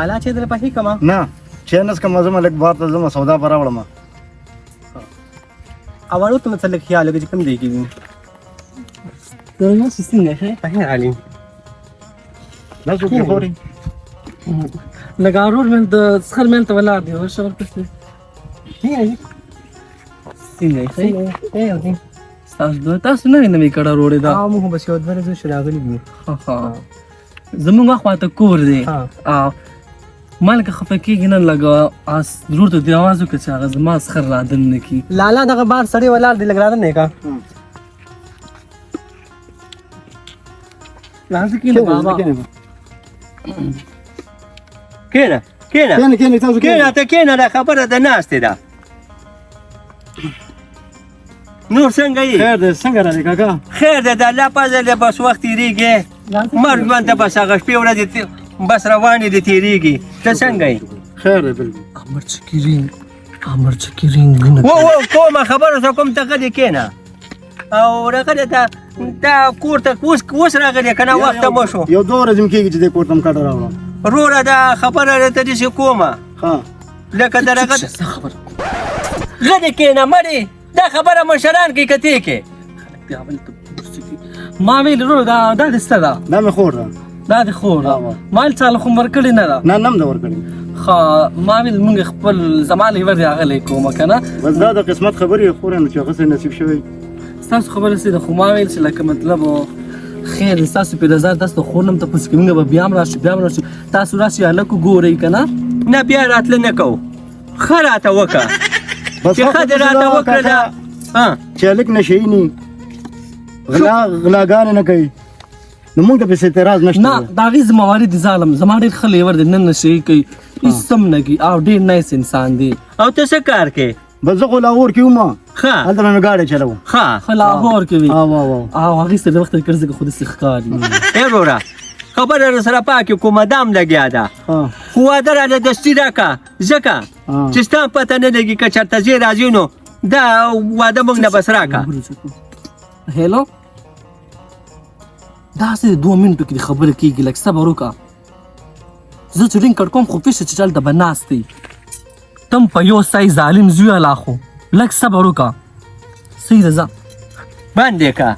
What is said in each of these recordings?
حالا چې در پخې کما نه چې نس کوم زما لک بار ته زما سودا پر راوړم اورو ته متلک خیال کې کوم دی کیږي نو څنګه شي پخې علي لاسو کې خوري لګارور من د څخر من ته ولا دی ورشه ورپسې څنګه شي تاسو نه نوې کړه روړې دا موږ بس یو درځو شراغلی دي زمونږ خواته کور دی مالک خفه کېږي نن لږ اس ضرور ته دی اواز وکړه چې هغه زما څخر رادن نه کي لالا دغه بار سړی ولاړ دی لګ راځه نه کا راځي کې بابا کېنه کېنه تاسو کېنه ته کېنه دا خبره ده ناشته ده نور څنګه یې خیر دې څنګه راځي کاکا خیر ده د الله پازله بس وخت تیریږي مرګ باندې بس هغه شپې ورځې بس روانې دي تیریږي ته څنګه یې خیر دې بالکل امر چکرین ګنه و کومه خبره ته کوم ته غدي کېنه او راغلی دا کور ته اوس راغلی که نه وخت مو شو یو 2 ورځې کېږي چې دې کور ته م کاټه راوړم وروره دا خبره راته داسې کومه ها لکه د رغد غدي کېنه مړې دا خبره مشران کې کتې کې ما ویل ورو دا د ستا ده دا مې خور ده دا د خور مال چاله خو ورکړی نه ده نه نم ده ورکړی خو ما ویل مونږ خپل زمانې ور راغلی کومه که نه بس دا د قسمت خبرې خور نو چې هغسې نصیب شوی ستاسو خبره سي ده خو ما ویل چې لکه مطلب خیر ستاسو په رضا تاسو خور نم ته پس کې مونږ به بیا هم راشي تاسو راشي هلکو ګورئ که نه نه بیا راتله نه کوو ښه راته وکړه چې ښه دې راته وکړله چې هلک نشهیي نه غلاګانې نه کوي نو موږ ته پسې اعتراض نشته نه د هغې ذمهواري د ظالم زما ډېر ښه لیور دی نه نشهیي کوي هېڅ هم نه کوي او ډېر نایس انسان دی او ته څه کار کوې بس زه خو لاهور کې وم ښه هلته به مې گاډی چلوم ښه ښه لاهور کې وي او هغې سره د وخت کړ ځکه خو داسې ښکاري ای وروره خبره راسره پاکې کومه دام لګیا ده خو واده راله دستي راکړه ځکه چې ستا پته نه لګي که چېرته ځې راځي نو دا واده موږ نه بس راکړه هیلو داسې 2 منټو کې د خبره کېږي لږ صبر وکړه زه چې ډینګ کړ کوم خو فیشه چې چلته به ناست دی تم په یو سای ظالم زوی لا خو لږ صبر وکړه صحیح ده ځه باندې که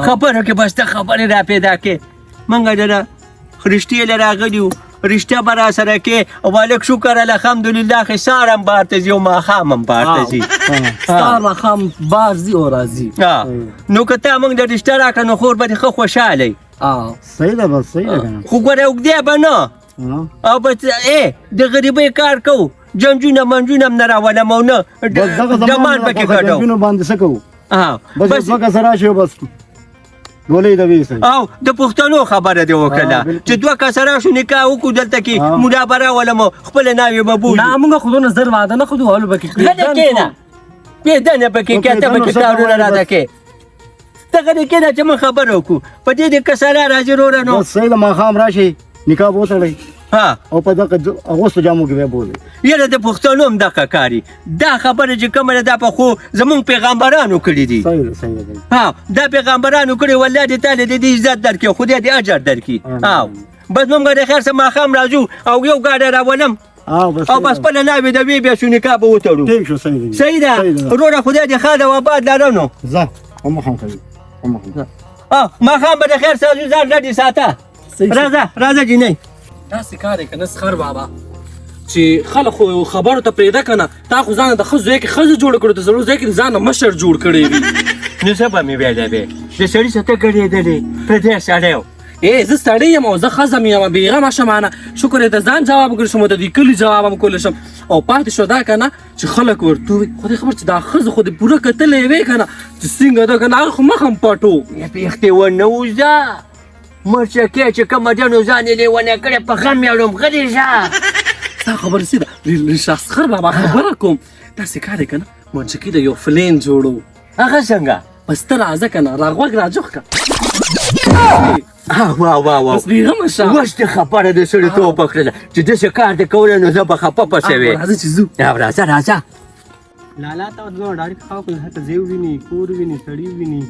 خبرو کې بس ته خبرې را پیدا کې موږ د رښتې له راغلي وو رښتیا به راسره کې والک شکر الحمدلله ښې سهار هم بار ته ځي او ماښام هم بار ته ځي سهار ماښام بار ځي او راځي نو که تا موږ د رښتیا راکړه نو خور به دې ښه خوشحالی صحیح ده بس صحیح ده خو ګوره اوږدی به نه او بس د غریبۍ کار کوو جنجونه منجونه هم نه راولم او نه ډمان پکې ګډو باندې څه کوو بس بس 2 کسه راشي او بس ګولۍ د ویسئ او د پښتنو خبره دې وکړله چې 2 کسه راشو نکاح وکړو دلته کې ملا به راولم او خپله ناوې به بولو نه موږ خو دونه زر واده نه خورو هلو به کې غلی کېنه بېدنه پکې کې ته پکې کارونه راته کې ته غلی کېنه چې موږ خبره وکړو په دې دې کسره راځي وروره نو بس صحیح ده ماښام راشي نکاح به وتړئ ها او په دغه اغوستو جامو کې بیا بولئ یاره د پښتنو هم دغه کاري دا خبره چې کومه ده دا په خو زمونږ پیغمبرانو کړي دي صحیح ده صحیح ده ها دا پیغمبرانو کړي والله دې تعالی دې عزت درکړي خدای دې اجر درکړي بس موږ د خیر سره ماښام راځو او یو ګاډی راولم او بس خپله ناوې د وی بیا شو نکاح به وتړو ټیک شو صحیح ده صحیح ده وروره خدای دې ښه ده و آباد لره نو ځه همخام کوي همخام ماښام به د خیر سره ځو ځان ډډې ساته راځه جینۍ داسې کار یې که نه سخر بابا چې خلک خو خبرو ته پرېږده که نه تا خو ځان د ښه ځای کې ښځه جوړه کړو د زړو ځای کې ځان مشر جوړ کړی وي نو څه به مې ویلی وې د سړي څه ته ګډېدلې پردی سړی و زه سړی یم او زه ښځه مې یم بېغمه شمانه شکر یې د ځان جواب وکړی شم او د دې کلي جواب هم کولی شم او پاتې شو دا که نه چې خلک ورته ووایي خو دې خبر چې دا ښځه خو دې پوره کتلی وې که نه چې څنګه ده که نه هغه خو مخ هم پټو پیښتې ونه وځه مرچکې چې کومه ده نو ځان یې لیونی کړی په غم یاړم غلې شه ستا خبره سي ده شخصخر بابا خبره کوم داسې کار یې که نه مرچکي د یو فلین جوړو هغه څنګه بس ته راځه که نه راغوږ راجوخ که بس بېغمه شه اوس دې خبره د سړیتوب وکړله چې داسې کار دې کولی نو زه به خفه پسې وې راځه چې ځو راځه لالا ته ورځو ډایرکټ خاو کو هته زیو ویني کور ویني سړی ویني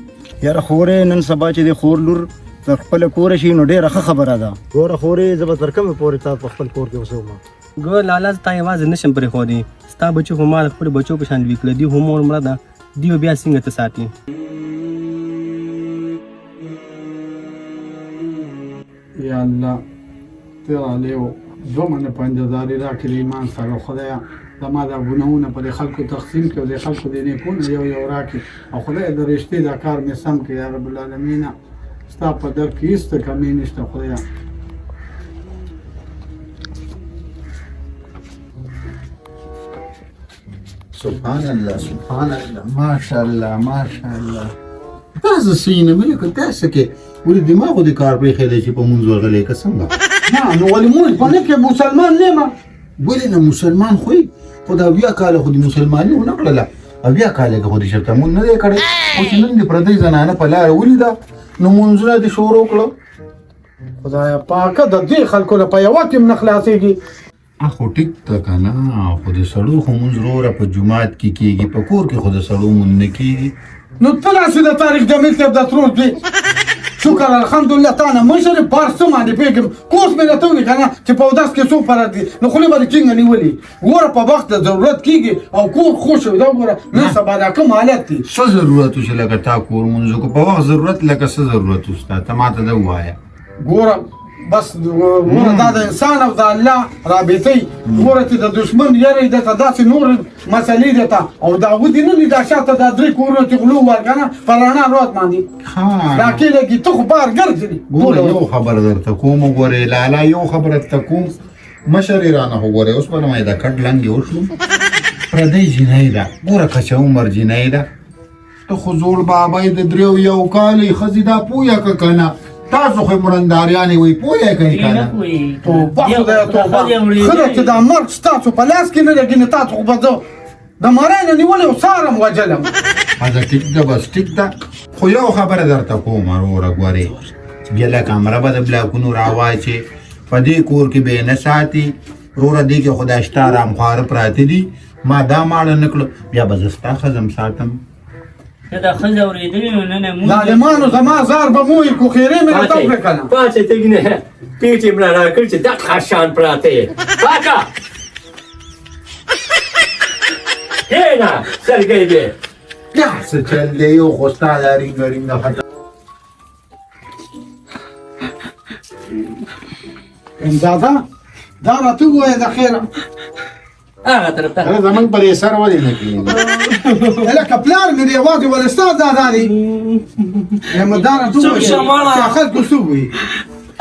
یاره خورې نن سبا چې د خور لور ته خپل کور شي نو ډیره ښه خبره ده ګوره خورې زه به تر کومه پورې تا په خپل کور کې اوسوم ګور لالا تا یوازې نشم پرې خودي ستا بچو خو ما د خپل بچو په شان لوی کړه دی هم مور مړه ده دیو بیا څنګه ته ساتي یا الله ته علیو دو منه پنځداري راکړي ایمان سره خدایا زما دا ګناهونه په خلکو تقسیم کړي او د خلکو د نیکونو یو یو راکړي او خدای د رښتې دا کار مې سم کړي یا رب العالمین ستا په در کې هیڅ کمی نشته خدایا سبحان الله سبحان الله ماشاءالله ماشاءالله تاسو سینه مې کو تاسو کې ولې دماغ د کار په خېلې چې په مونږ ورغلې قسم نه نو ولې مونږ په نه کې مسلمان نه ما ولې نه مسلمان خوې خدا بیا کاله خو د مسلمانۍ ونه کړله او بیا کاله خو د شرط مون نه کړې او چې نن د پردې زنانه په لار ولیدا نو مونږ د شروع کړو خدایا پاکه د دې خلکو له په یو کې من خلاصيږي اخو ټیک تا کنه خو د سړو خو مونږ وروره په جمعات کې کیږي په کور کې خو د سړو مون نه کیږي نو طلع د تاریخ جمیل ته د ترور دی شکر الحمدلله تعالی مشر پارسو باندې پیګم کوس مې راته ونی کنه چې په داس کې څو پر دي نو خو له باندې څنګه نیولې ګوره په وخت د ضرورت کیږي او کور خوش دا ګوره نن سبا دا کوم حالت دي څه ضرورت چې لکه تا کور مونږ کو په وخت ضرورت لکه څه ضرورت وستا ته ماته دا وایا ګوره بس ګوره دا د انسان او د الله رابطه ګوره چې د دشمن یری د تداسې نور مسلې دته او دا ودی نه لیدا شاته د درې کورونه چې غلو ورکنه پرانا روز باندې دا کې لګي ته خو بار ګرځي ګوره یو خبر درته کوم ګوره لالا یو خبر درته کوم مشر رانه ګوره اوس په ما دا کټ لنګ وشو پردې جنای دا ګوره کچ عمر جنای دا ته خو زوړ بابا د دریو یو کال خزیدا پویا کنه تاسو خو مرنداریانی وي پوهه کوي کنه توبه خدای توبه خدای چې دا مرګ ستاسو په لاس کې نه لګي نه تاسو خو به د مارای نه نیولې او سارم وجلم دا ټیک ده بس ټیک ده خو یو خبره درته کوم وروره ګورې بیا له کمره به د بلاکونو راواچې په دې کور کې به نه ساتي وروره دې کې خدای شته آرامخواره پراته دي ما دا ماړه نه کړو بیا به زه ستا ښځم ساتم دا ښځه اورېدلې نو نه نه ظالمانو زما زار به مویې کو خیرې مې راته وکړې که نه پاڅه تګنه پیټ یې مړه راکړ چې دا خاشان پراته یې پاکه کېنه سرګۍ دې بیا څه چل دی یو خو ستا دا رینګ رینګ خټه دادا دا راته ووایه د خیره هغه طرف ته زمونږ پرې سر ولې نه کېږي لکه پلار مې دی یوازې ولستا دادا دی یم دا راته ووایه چې خلکو څه ووایي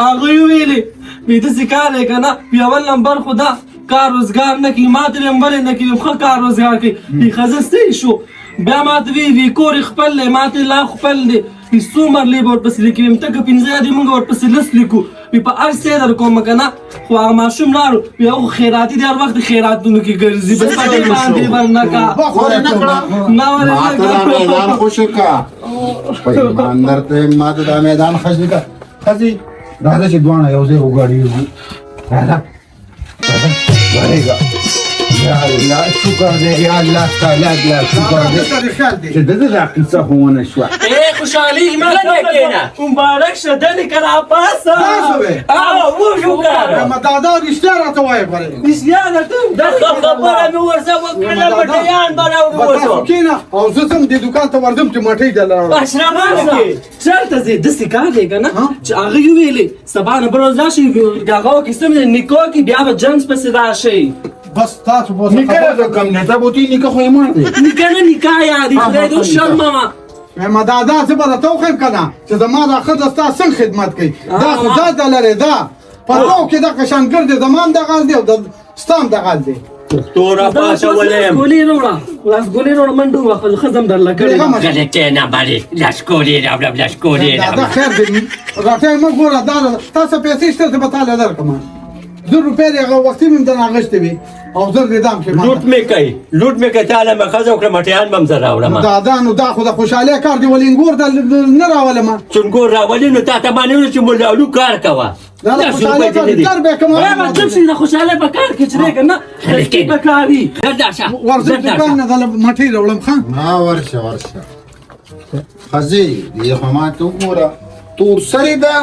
هغه یې ویلې وي داسې کار دی که نه په اول نمبر خو دا کار روزګار نه کوي ما ته نمبر یې نه کوي ښه کار روزګار کوي بې ښځه ستړي شو بیا ما ته وی کور یې خپل دی ما ته لا خپل دی څو مرلې به ورپسې لیکي ویم ته که پنځه یادې موږ ورپسې لس لیکو وي په هر څه یې در کوم که نه خو هغه ماشوم لاړو وي هغه خیراتي دی هر وخت د خیراتونو کې ګرځي بس په دې باندې ورنکه نه ورنکه میدان خوشې کا په ایمان درته ما ته دا میدان خوشې کا ښځې راځه چې دواړه یو ځای وګاډېږو راځه غړېږه یا الله شکر دی یا الله تعالی بیا شکر دی چې د دې دا قصه خو ونه شوه خوشحالي ما ته مبارک شه دلې که راپاسه او وشو کار یم دادا رښتیا راته وایه ګورې رښتیا درته دا خبره مې ورسره وکړله مټیان به راوړو کېنه او زه ځم دې دوکان ته ورځم چې مټۍ دله راوړم اشرفانه کې چېرته ځې داسې کار دی که نه چې هغه یې ویلې سبا نه بل ورځ راشئ هغه قسم دی نکاح کې بیا به جنس پسې راشئ بس تاسو به نکاح د کوم نه ته بوتي نکاح خو ایمان دی نکاح نه نکاح یادې خدای دې شرمه یم دادا زه به راته وښیم که نه چې زما دا ښځه ستا څنګه خدمت کوي دا خو دا لرې ده په دغو کې دغه شان ګرځې زما هم دغه دی او ستا هم دغه دی پښتو را پاڅولی یم ګولې راوړه لاسګولې راوړه منډه ووهه ښځه هم درله کړې غلې کېنه بلې لسګولې راوړم لسګولې دا راوړم خیر دی راته مه ګوره دا تاسو پیسې شته زه به تاله درکړم 2 روپۍ دې هغه وختي مې درنه اخیستې وي او زر دې دام کې لوټ مې کوي لوټ مې کوي تاله مې ښځه وکړه مټیان به هم زه راوړم دادا نو دا خو د خوشحالۍ کار دی ولې انګور نه راولم چونګور راولي نو تا ته ما نه ویل چې مولالو کار کوه دا د خوشحالۍ کار دی کار به کوم مطلب چې د خوشحالۍ په کار کې چې دی که نه خلکي په کار وي ورځم دوکان نه دله مټۍ راوړم ښه ما ورشه ښځې دې خو ما ته وګوره تور سره ده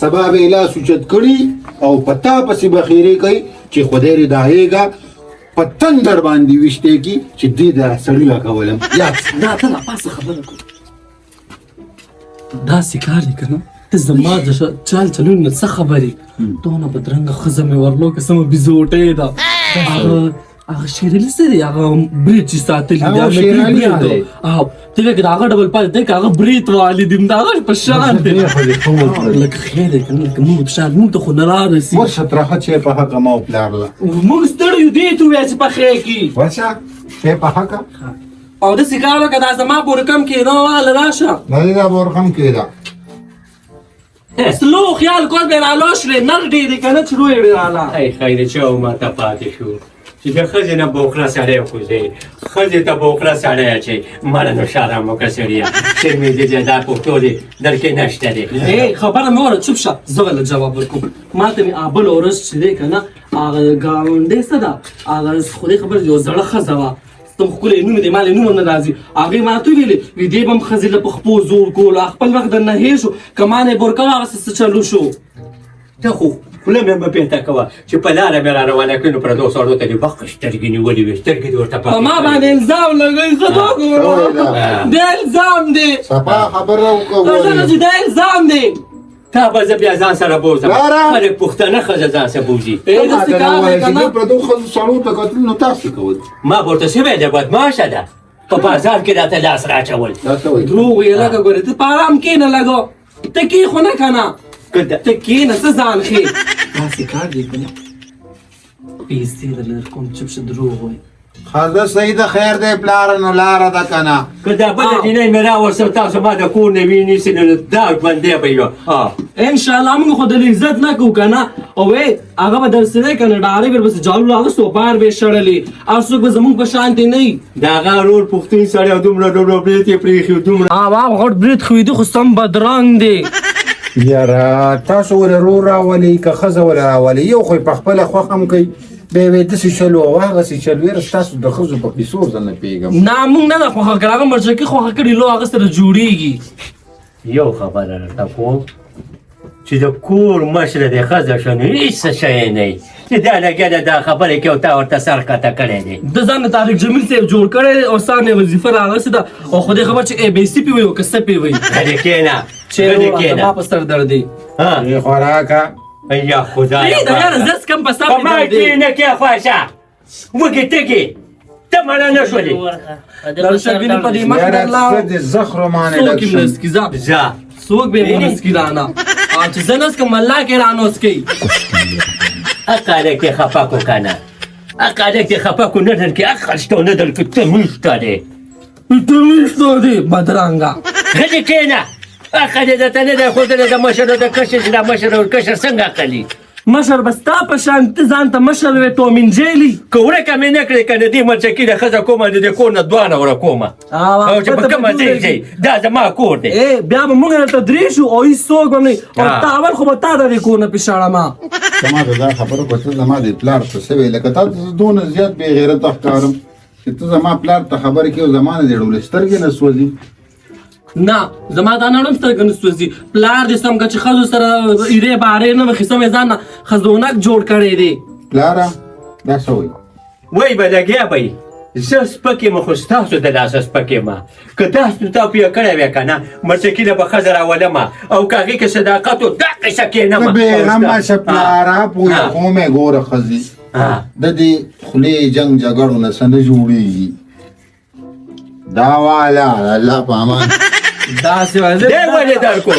سبا به لاس اوچت کړي او پتا پسې بخیرې کوي چې خدای دې دایېږه په تندر باندې وشته کی چې دې دا سړی لا کولم یا دا ته لا پاسه خبره کوم دا سکار دی کنه ته زما د چال چلون نه څه خبرې دونه بدرنګه ښځه مې ورلو که سمه بزوټې ده هغه شیرلي څه دی هغه برید چې ساتلي دی هغه شیرلي دی او ته وایې که د هغه ډبل پاتې دی که هغه برید والي دی د هغه په شان دی لکه خیر دی که نه لکه موږ په شان موږ ته خو نه رارسي ورشه ترخه چې په حقه ما وپلارله موږ ستړي یو دې ته ووایه چې پخې کړي ورشه چې په حقه او داسې کار وکړه دا زما پورې کم کېنه واله راشه نه دې دا بورخم کېده سلو خیال کول به رالاش لري نر ډېرې که نه چې روی به راله ای خیر چې او ما ته پاتې شو چې د ښځې نه بوکړه سړی خوځي ښځې ته بوکړه سړی اچوي مړه نو شرم وکړه سړیه شرمېدې دی دا پښتو دی درکې نشته دی خبره مې وره چوپ شه زه به له جواب ورکوم ما ته مې بله ورځ چې دی که نه هغه ګاونډۍ څه ده هغه خدای خبر یو زړه ښځه وه تم ښکلی نوم دی ما له نوم نه راځي هغې ما ته ویلې وي دې به م ښځې له په خپو زور کولو خپل وخت درنه هېر شو که ما نه یې بور کوه هغسې څه چلو شو ته خو خوله مې مه پېته کوه چې په لاره مې را روانه کړي نو پردو سړو ته دې بخه سترګې نیولې وې سترګې دې ورته په ما باندې الزام لګوي ښه دا الزام دی صفا خبره وکړه چې دا الزام دی تا به زه بیا ځان سره بوځم خلک پښتانه ښځه ځان سره بوځي داسې کار دی که نه پردو ښځو سړو ته کتل نو تاسو کول ما به ورته شوی دی بدماشه ده په بازار کې راته لاس راچول دروغ ویې لکه ګورې ته په ارام کښېنه لږ ته کې خو نه که نه ته کښېنه څه ځان ښې داسې کار دی که نه پیسې در لر کوم چوپ شه دروغ وایي خزه صحیح ده خیر دی پلاره نو لاره ده که نه که دا بله جینۍ مې راوړسم تاسو ما د کور نه وینیسئ نو دا ژوندی به وي انشاءالله موږ خو د عزت نه کوو که نه او هغه به درسې دی که نه ډارې به ورپسې جالو راغوستو پار به یې شړلې هر څوک به زموږ په شانتې نه وي د هغه ورور پښتون سړی او دومره ډوډو برید یې پرېښي دومره غټ برید خویدي خو سم بدرنګ دی یاره تاسو ولې رور راولئ که ښځه ولې راولئ یو خو یې په خپله خوښ هم کوي بیا یې داسې چلو او هغسې چلو یاره ستاسو د ښځو په کیسو زه نه پوهېږم نه موږ نه ده خوښه کړې هغه مرچکي خوښه کړي لو هغه سره جوړېږي یو خبره راته کوم چې د کور مشره د ښځه شو نو هېڅ څه شی نه وي چې دا لګیا ده دا خبرې کې او تا ورته سر ښکته کړی دی د ځان نه طارق جمیل صاحب جوړ کړی دی او سان یې وظیفه راغلسې ده او خدای خبر چې ای بی سی پې وي او که څه پې وي غلې کښېنه چې زما په سر درد دی خوراکه یا خدایه دا یاره زه څکم په سر په ما کې نه کې خواشه وږې تږې ته مړه نه شولې درشګینې په دې مخ یاره درله څه دې زخرو مانې څوک لږ یې شم نسکي ځه ځه څوک به یې نسکي رانه چې زه نسکم الله کې رانوسکي اقالک دې خفه کو که نه اقالک دې خفه کو نه در کې اخل شته او نه در کې ته میشته دی ته میشته دی بدرنګه غلې کښېنه اخه دې درته نه دی ښودلی د مشر د کشر چې دا مشر او کشر څنګه اقلي مشر به ستا په شان ته ځان ته مشر وې ټومین جیلي که ورکه مې نه کړې که نه دې مرچکي د ښځه کومه د دې کور نه دوانه ورکومه او چې په کومه ځای ځای دا زما کور دی بیا به موږ هلته درې شو او هېڅ څوک به نه وي او اول خو به تا د دې کور نه پېشاړمه زما ته دا خبره کوه ته زما د پلار ته څه ویې لکه تا ته زه دونه زیات بې غیرته ښکارم چې ته زما پلار ته خبرې کوې او زما نه دې ډولې سترګې نه سوځي نه زما دا نه هم سترګې نه سوځي پلار دې سم که چې ښځو سره ایرې بارې نه وخي سم یې ځان نه ښځونک جوړ کړی دی پلاره دا څه وایي وای به لګیا به یې زه سپک یم خو ستاسو د لاسه سپک یم که تاسو تا پویه کړی وی که نه مرچکي له به ښځه راولمه او که هغې کې صداقت و دا قصه کښېنمه ته بېغمه شه پلاره پویه خو مې ګوره ښځې د دې خولې جنګ جګړو نه څه نه جوړېږي دا والا الله په امان داسې دی ولې در کو